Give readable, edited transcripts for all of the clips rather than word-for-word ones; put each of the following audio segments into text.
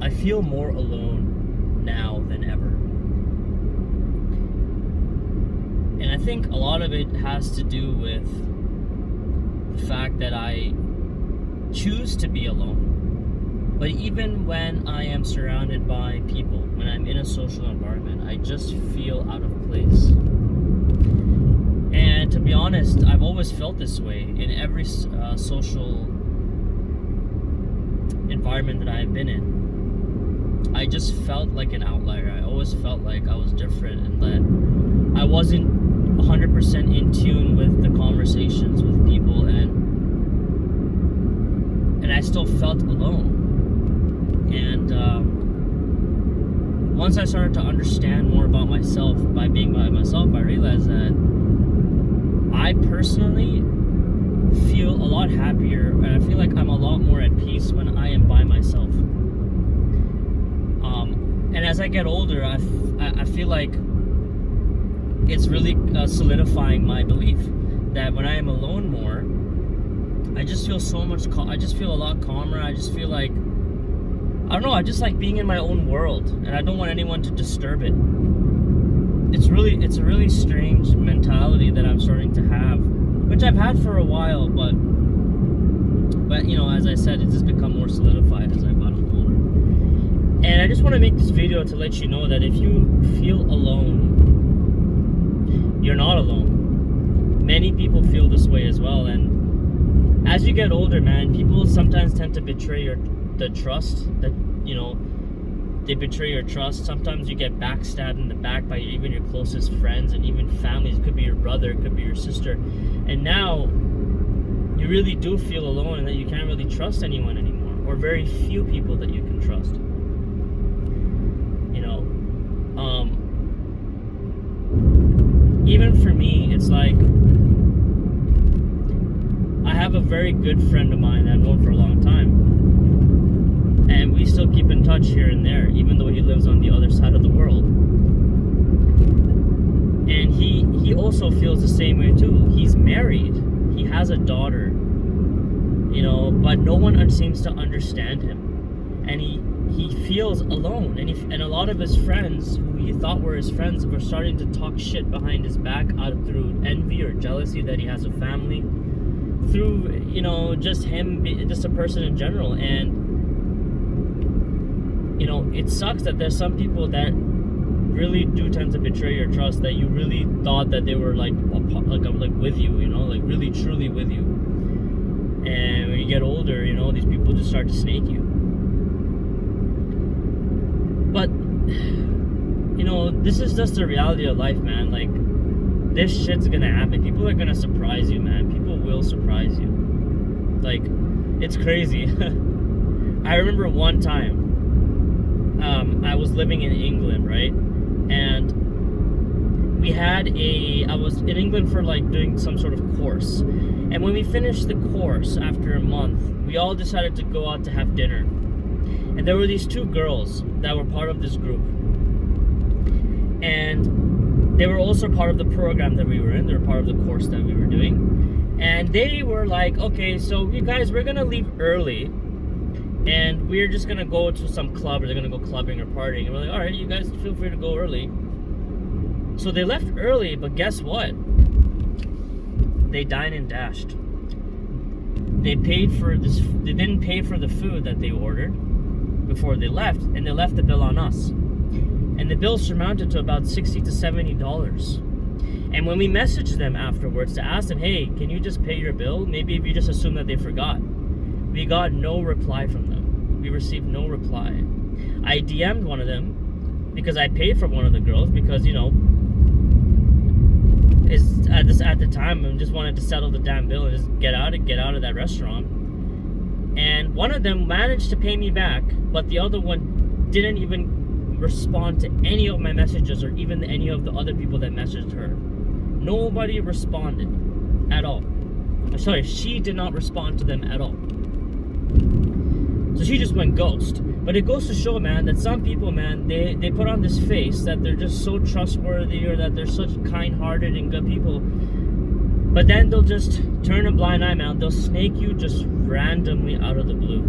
I feel more alone now than ever. And I think a lot of it has to do with the fact that I choose to be alone. But even when I am surrounded by people, when I'm in a social environment, I just feel out of place. And to be honest, I've always felt this way in every social environment that I have been in. I just felt like an outlier. I always felt like I was different and that I wasn't 100% in tune with the conversations with people, and I still felt alone. And once I started to understand more about myself by being by myself, I realized that I personally feel a lot happier, and I feel like I'm a lot more at peace when I am by myself. And as I get older, I feel like it's really solidifying my belief that when I am alone more, I just feel I just feel a lot calmer. I just feel like, I don't know, I just like being in my own world, and I don't want anyone to disturb it. It's a really strange mentality that I'm starting to have, which I've had for a while, but you know, as I said, it's just become more solidified as I've gotten older. And I just want to make this video to let you know that if you feel alone, you're not alone. Many people feel this way as well, and as you get older, man, people sometimes tend to betray the trust that, you know, they betray your trust. Sometimes you get backstabbed in the back by even your closest friends and even families. It could be your brother, it could be your sister, and now you really do feel alone and that you can't really trust anyone anymore, or very few people that you can trust. You know, even for me, it's like I have a very good friend of mine that I've known for a long time, and we still keep in touch here and there, even though he lives on the other side of the world. And he also feels the same way too. He's married, he has a daughter, you know, but no one seems to understand him, and he feels alone, and a lot of his friends who he thought were his friends were starting to talk shit behind his back through envy or jealousy that he has a family, through, you know, just him, just a person in general. And you know, it sucks that there's some people that really do tend to betray your trust, that you really thought that they were like with you, you know, like really truly with you, and when you get older, you know, these people just start to snake you. But you know, this is just the reality of life, man. Like, this shit's gonna happen. People are gonna surprise you, man. People will surprise you. Like, it's crazy. I remember one time, I was living in England, right? And I was in England for like doing some sort of course. And when we finished the course after a month, we all decided to go out to have dinner. And there were these two girls that were part of this group. And they were also part of the program that we were in. They were part of the course that we were doing. And they were like, okay, so you guys, we're gonna leave early, and we're just gonna go to some club, or they're gonna go clubbing or partying. And we're like, all right, you guys feel free to go early. So they left early, but guess what? They dined and dashed. They didn't pay for the food that they ordered before they left, and they left the bill on us. And the bill surmounted to about $60 to $70. And when we messaged them afterwards to ask them, hey, can you just pay your bill? Maybe if you just assume that they forgot. We got no reply from them. We received no reply. I DM'd one of them because I paid for one of the girls, because, you know, at the time I just wanted to settle the damn bill and just get out of that restaurant. And one of them managed to pay me back, but the other one didn't even respond to any of my messages, or even any of the other people that messaged her. Nobody responded at all. Sorry, she did not respond to them at all. So she just went ghost. But it goes to show, man, that some people, man, they put on this face that they're just so trustworthy, or that they're such kind-hearted and good people, but then they'll just turn a blind eye, man. They'll snake you just randomly out of the blue,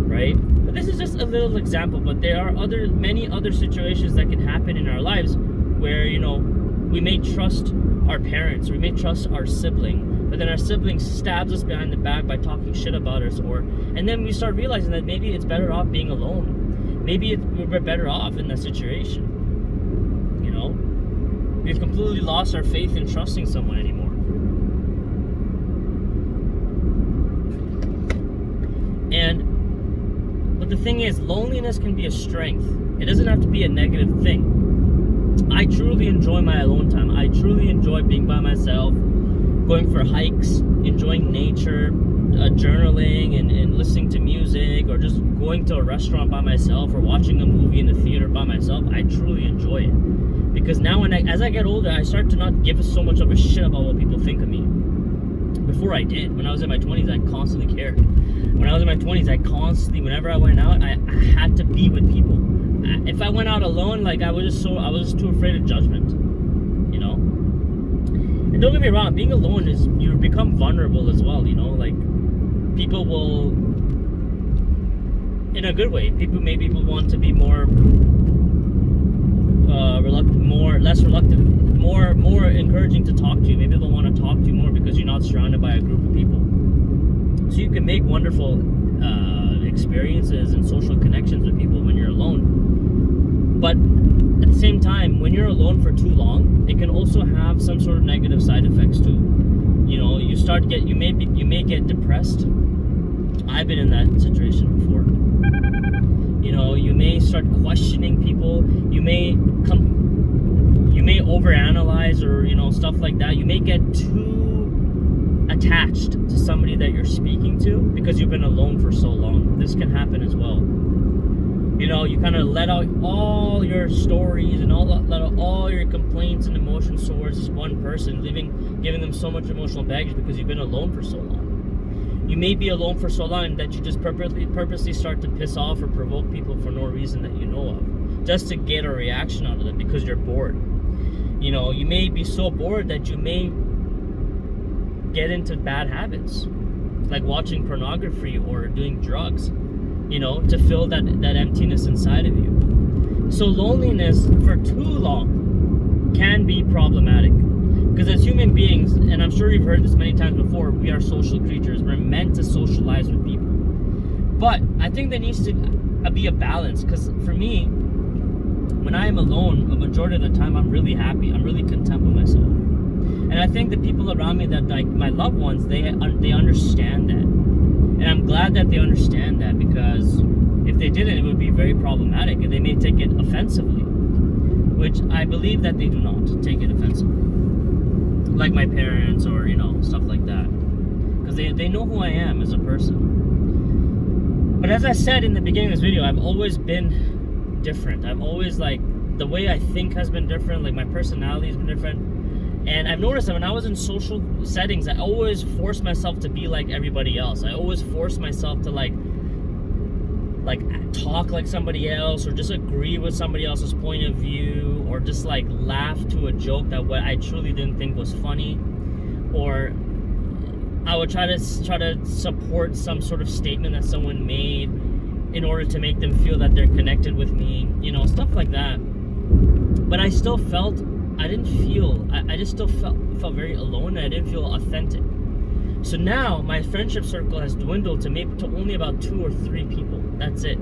right? this is just a little example, but there are many other situations that can happen in our lives where, you know, we may trust our parents, we may trust our sibling, but then our sibling stabs us behind the back by talking shit about us, and then we start realizing that maybe it's better off being alone. Maybe we're better off in that situation. You know, we've completely lost our faith in trusting someone anymore. But the thing is, loneliness can be a strength. It doesn't have to be a negative thing. I truly enjoy my alone time. I truly enjoy being by myself, going for hikes, enjoying nature, journaling and listening to music, or just going to a restaurant by myself or watching a movie in the theater by myself. I truly enjoy it. Because now as I get older, I start to not give so much of a shit about what people think of me. Before I did. When I was in my 20s, I constantly cared. When I was in my 20s, I constantly, whenever I went out, I had to be with people. If I went out alone, like I was just too afraid of judgment, you know. And don't get me wrong, being alone is, you become vulnerable as well, you know. Like, people will, in a good way, maybe people want to be more less reluctant, more encouraging to talk to you. Maybe they'll want to talk to you more because you're not surrounded by a group of people. So you can make wonderful experiences and social connections with people when you're alone. But at the same time, when you're alone for too long, it can also have some sort of negative side effects too. You know, you may get depressed. I've been in that situation before. You know, you may start questioning people. You may overanalyze, or, you know, stuff like that. You may get too attached to somebody that you're speaking to because you've been alone for so long. This can happen as well. You know, you kind of let out all your stories and let out all your complaints and emotions towards this one person, giving them so much emotional baggage because you've been alone for so long. You may be alone for so long that you just purposely start to piss off or provoke people for no reason that you know of, just to get a reaction out of them because you're bored. You know, you may be so bored that you may get into bad habits, like watching pornography or doing drugs, you know, to fill that emptiness inside of you. So loneliness for too long can be problematic, because as human beings, and I'm sure you've heard this many times before, we are social creatures. We're meant to socialize with people. But I think there needs to be a balance, because for me, when I am alone, a majority of the time, I'm really happy. I'm really content with myself. And I think the people around me, that, like my loved ones, they understand that. And I'm glad that they understand that, because if they didn't, it would be very problematic, and they may take it offensively, which I believe that they do not take it offensively, like my parents, or, you know, stuff like that, because they know who I am as a person. But as I said in the beginning of this video, I've always been different. I've always, like, the way I think has been different, like my personality has been different. And I've noticed that when I was in social settings, I always forced myself to be like everybody else. I always forced myself to like talk like somebody else, or just agree with somebody else's point of view, or just like laugh to a joke that what I truly didn't think was funny, or I would try to support some sort of statement that someone made in order to make them feel that they're connected with me, you know, stuff like that. But I still felt, I just still felt very alone, and I didn't feel authentic. So now my friendship circle has dwindled to only about 2 or 3 people. That's it.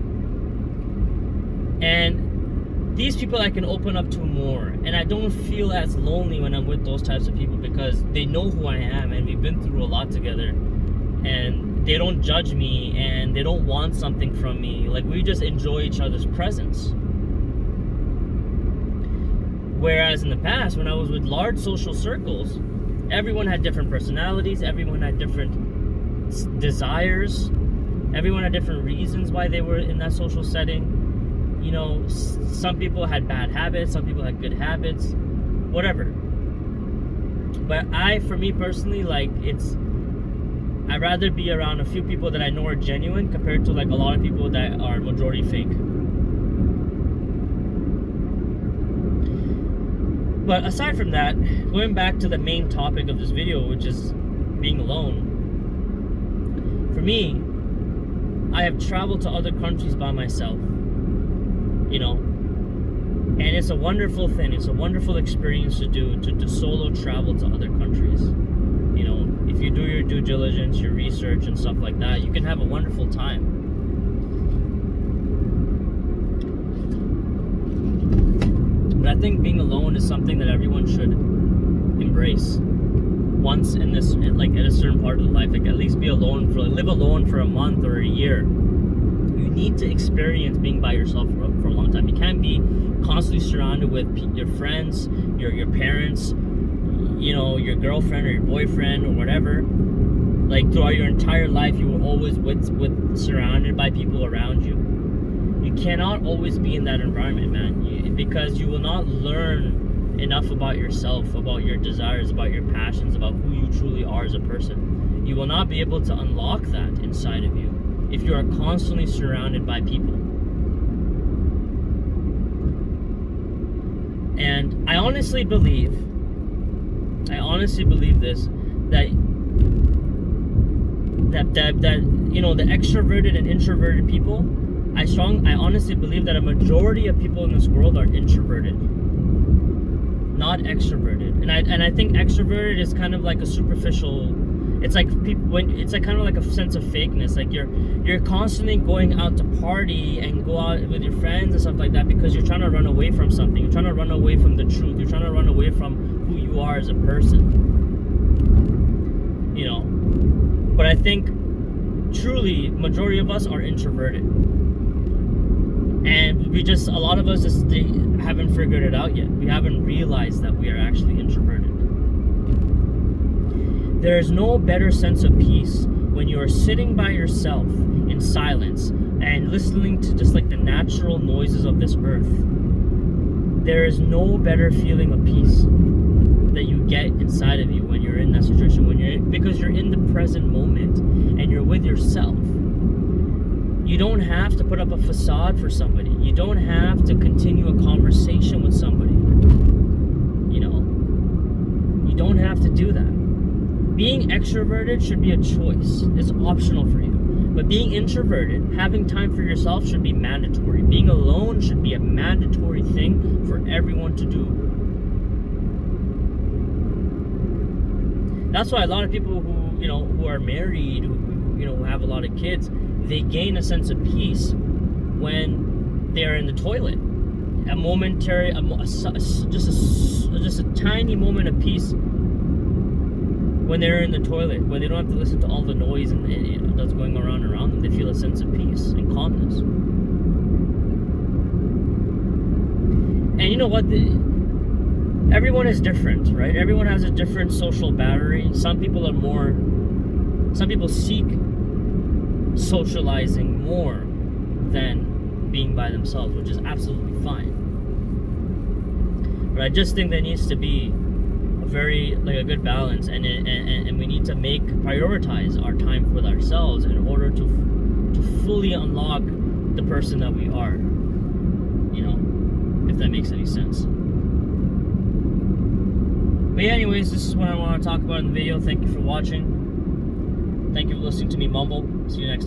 And these people I can open up to more, and I don't feel as lonely when I'm with those types of people, because they know who I am, and we've been through a lot together, and they don't judge me, and they don't want something from me. Like, we just enjoy each other's presence. Whereas in the past, when I was with large social circles, everyone had different personalities, everyone had different desires, everyone had different reasons why they were in that social setting. You know, some people had bad habits, some people had good habits, whatever. But for me personally, like, I'd rather be around a few people that I know are genuine compared to like a lot of people that are majority fake. But aside from that, going back to the main topic of this video, which is being alone, for me, I have traveled to other countries by myself, you know, and it's a wonderful thing. It's a wonderful experience to do, to solo travel to other countries. You know, if you do your due diligence, your research and stuff like that, you can have a wonderful time. But I think being alone is something that everyone should embrace once in this, like at a certain part of life. Like at least live alone for a month or a year. You need to experience being by yourself for a long time. You can't be constantly surrounded with your friends, your parents, you know, your girlfriend or your boyfriend or whatever. Like throughout your entire life, you were always surrounded by people around you. You cannot always be in that environment, man, because you will not learn enough about yourself, about your desires, about your passions, about who you truly are as a person. You will not be able to unlock that inside of you if you are constantly surrounded by people. And I honestly believe this, that you know, the extroverted and introverted people, I honestly believe that a majority of people in this world are introverted, not extroverted. And I think extroverted is kind of like a superficial. It's like it's like kind of like a sense of fakeness. Like you're constantly going out to party and go out with your friends and stuff like that because you're trying to run away from something. You're trying to run away from the truth. You're trying to run away from who you are as a person. You know, but I think truly majority of us are introverted, and a lot of us just haven't figured it out yet. We haven't realized that we are actually introverted. There is no better sense of peace when you are sitting by yourself in silence and listening to just like the natural noises of this earth. There is no better feeling of peace that you get inside of you when you're in that situation, because you're in the present moment and you're with yourself. You don't have to put up a facade for somebody. You don't have to continue a conversation with somebody. You know, you don't have to do that. Being extroverted should be a choice. It's optional for you. But being introverted, having time for yourself, should be mandatory. Being alone should be a mandatory thing for everyone to do. That's why a lot of people who are married, who have a lot of kids, they gain a sense of peace when they're in the toilet. A momentary, just a tiny moment of peace when they're in the toilet, when they don't have to listen to all the noise and that's going around them. They feel a sense of peace and calmness. And you know what? Everyone is different, right? Everyone has a different social battery. Some people seek socializing more than being by themselves, which is absolutely fine. But I just think there needs to be a good balance, and we need to prioritize our time with ourselves in order to fully unlock the person that we are. You know, if that makes any sense. But yeah, anyways, this is what I want to talk about in the video. Thank you for watching. Thank you for listening to me mumble. See you next time.